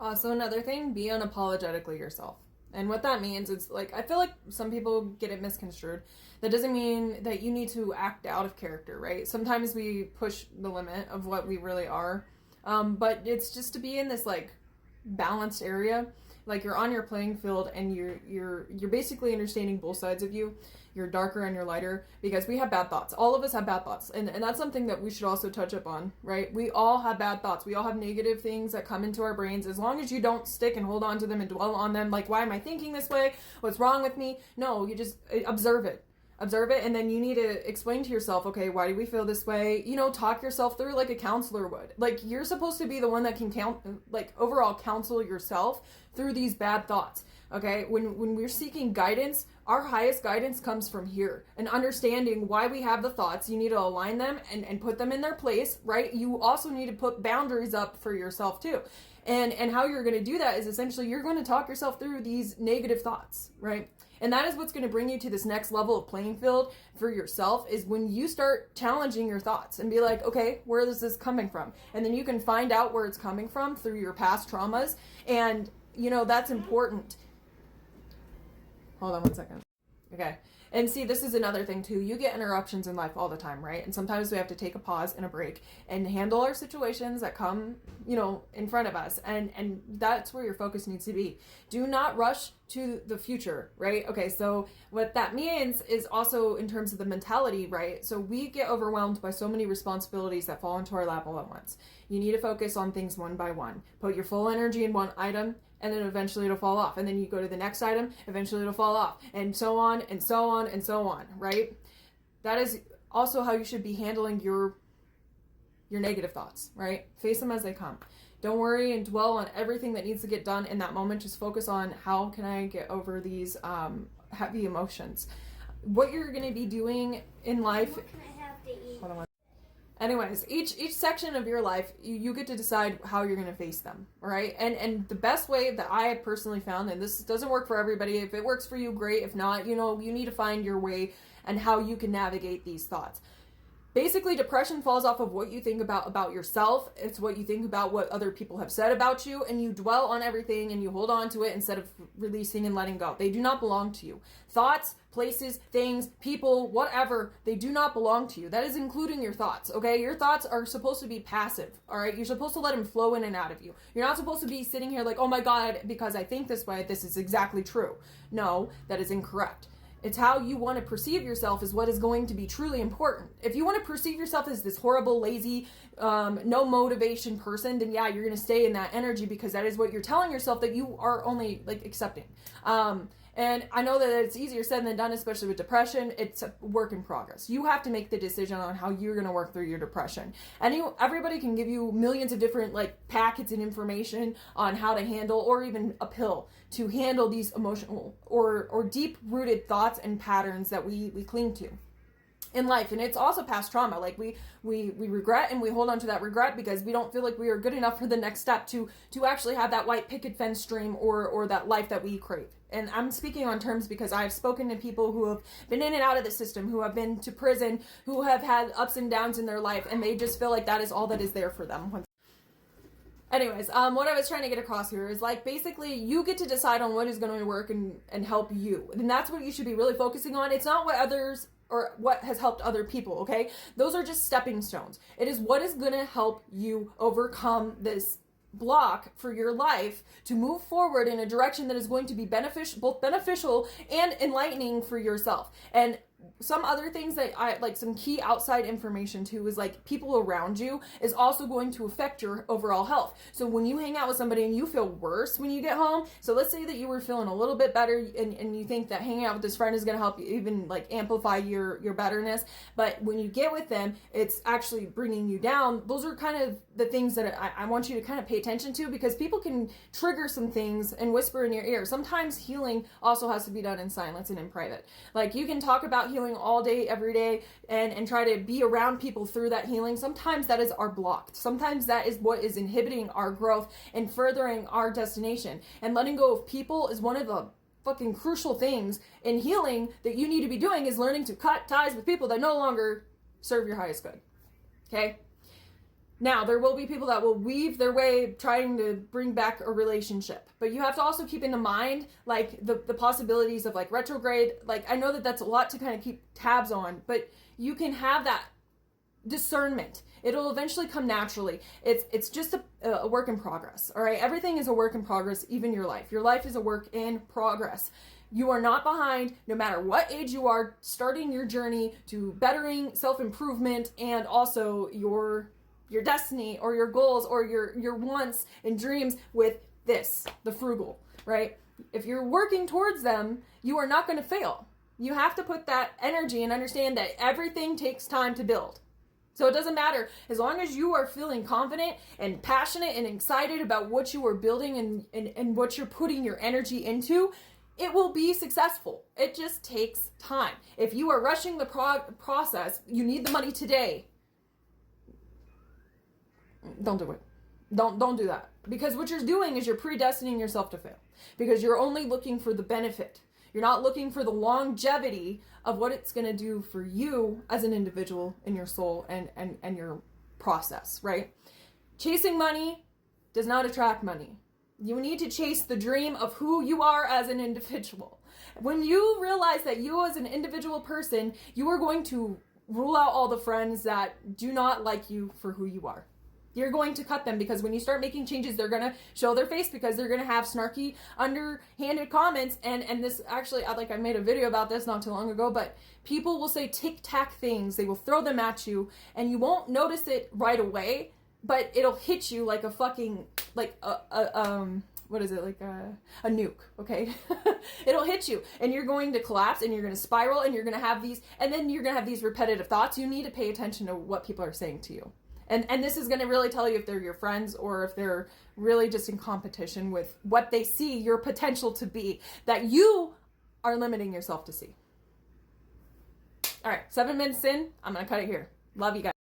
So another thing, be unapologetically yourself. And what that means is like I feel like some people get it misconstrued. That doesn't mean that you need to act out of character, right? Sometimes we push the limit of what we really are. But it's just to be in this like balanced area. Like you're on your playing field and you're basically understanding both sides of you. You're darker and you're lighter because we have bad thoughts. All of us have bad thoughts. And that's something that we should also touch up on, right? We all have bad thoughts. We all have negative things that come into our brains. As long as you don't stick and hold on to them and dwell on them, like, why am I thinking this way? What's wrong with me? No, you just observe it. Observe it, and then you need to explain to yourself, okay, why do we feel this way? Talk yourself through like a counselor would. Like, you're supposed to be the one that can overall counsel yourself through these bad thoughts. Okay, when we're seeking guidance, our highest guidance comes from here. And understanding why we have the thoughts, you need to align them and put them in their place, right? You also need to put boundaries up for yourself too. And how you're going to do that is essentially you're going to talk yourself through these negative thoughts, right? And that is what's going to bring you to this next level of playing field for yourself, is when you start challenging your thoughts and be like, okay, where is this coming from? And then you can find out where it's coming from through your past traumas. And, that's important. Hold on one second. Okay. And see, this is another thing too. You get interruptions in life all the time, right? And sometimes we have to take a pause and a break and handle our situations that come, in front of us. And that's where your focus needs to be. Do not rush to the future, right? Okay, so what that means is also in terms of the mentality, right? So we get overwhelmed by so many responsibilities that fall into our lap all at once. You need to focus on things one by one. Put your full energy in one item, and then eventually it'll fall off. And then you go to the next item, eventually it'll fall off, and so on, and so on, and so on, right? That is also how you should be handling your negative thoughts, right? Face them as they come. Don't worry and dwell on everything that needs to get done in that moment. Just focus on how can I get over these heavy emotions. What you're going to be doing in life... What can I have to eat? Hold on. Anyways, each section of your life, you get to decide how you're going to face them, all right? And the best way that I have personally found, and this doesn't work for everybody, if it works for you, great. If not, you need to find your way and how you can navigate these thoughts. Basically, depression falls off of what you think about yourself. It's what you think about what other people have said about you, and you dwell on everything and you hold on to it instead of releasing and letting go. They do not belong to you. Thoughts, places, things, people, whatever, they do not belong to you. That is including your thoughts, okay? Your thoughts are supposed to be passive, all right? You're supposed to let them flow in and out of you. You're not supposed to be sitting here like, oh my God, because I think this way, this is exactly true. No, that is incorrect. It's how you want to perceive yourself is what is going to be truly important. If you want to perceive yourself as this horrible, lazy, no motivation person, then yeah, you're going to stay in that energy because that is what you're telling yourself that you are only like accepting. And I know that it's easier said than done, especially with depression. It's a work in progress. You have to make the decision on how you're going to work through your depression. And everybody can give you millions of different like packets and information on how to handle, or even a pill to handle these emotional or deep-rooted thoughts and patterns that we cling to in life. And it's also past trauma. Like we regret, and we hold on to that regret because we don't feel like we are good enough for the next step to actually have that white picket fence dream or that life that we crave. And I'm speaking on terms because I've spoken to people who have been in and out of the system, who have been to prison, who have had ups and downs in their life, and they just feel like that is all that is there for them. Anyways, what I was trying to get across here is like basically you get to decide on what is going to work and help you. And that's what you should be really focusing on. It's not what others or what has helped other people, okay? Those are just stepping stones. It is what is going to help you overcome this block for your life to move forward in a direction that is going to be both beneficial and enlightening for yourself. And some other things that I like, some key outside information too, is like people around you is also going to affect your overall health. So when you hang out with somebody and you feel worse when you get home, so let's say that you were feeling a little bit better and you think that hanging out with this friend is going to help you even like amplify your betterness, but when you get with them, it's actually bringing you down. Those are kind of the things that I want you to kind of pay attention to, because people can trigger some things and whisper in your ear. Sometimes healing also has to be done in silence and in private. Like you can talk about healing all day, every day, and try to be around people through that healing. Sometimes that is our block. Sometimes that is what is inhibiting our growth and furthering our destination. And letting go of people is one of the fucking crucial things in healing that you need to be doing, is learning to cut ties with people that no longer serve your highest good. Okay? Now, there will be people that will weave their way trying to bring back a relationship. But you have to also keep in mind, like, the possibilities of, like, retrograde. Like, I know that that's a lot to kind of keep tabs on, but you can have that discernment. It'll eventually come naturally. It's just a work in progress, all right? Everything is a work in progress, even your life. Your life is a work in progress. You are not behind, no matter what age you are, starting your journey to bettering self-improvement and also your destiny or your goals or your wants and dreams with this, the frugal, right? If you're working towards them, you are not going to fail. You have to put that energy and understand that everything takes time to build. So it doesn't matter. As long as you are feeling confident and passionate and excited about what you are building and what you're putting your energy into, it will be successful. It just takes time. If you are rushing the process, you need the money today. Don't do it. Don't do that. Because what you're doing is you're predestining yourself to fail. Because you're only looking for the benefit. You're not looking for the longevity of what it's going to do for you as an individual in your soul and your process, right? Chasing money does not attract money. You need to chase the dream of who you are as an individual. When you realize that you as an individual person, you are going to rule out all the friends that do not like you for who you are. You're going to cut them because when you start making changes, they're going to show their face because they're going to have snarky, underhanded comments. And this actually, I made a video about this not too long ago, but people will say tic-tac things. They will throw them at you and you won't notice it right away, but it'll hit you like a fucking, like what is it? Like a nuke, okay? It'll hit you and you're going to collapse and you're going to spiral and you're going to have these, and then you're going to have these repetitive thoughts. You need to pay attention to what people are saying to you. And this is going to really tell you if they're your friends or if they're really just in competition with what they see your potential to be, that you are limiting yourself to see. All right, 7 minutes in, I'm going to cut it here. Love you guys.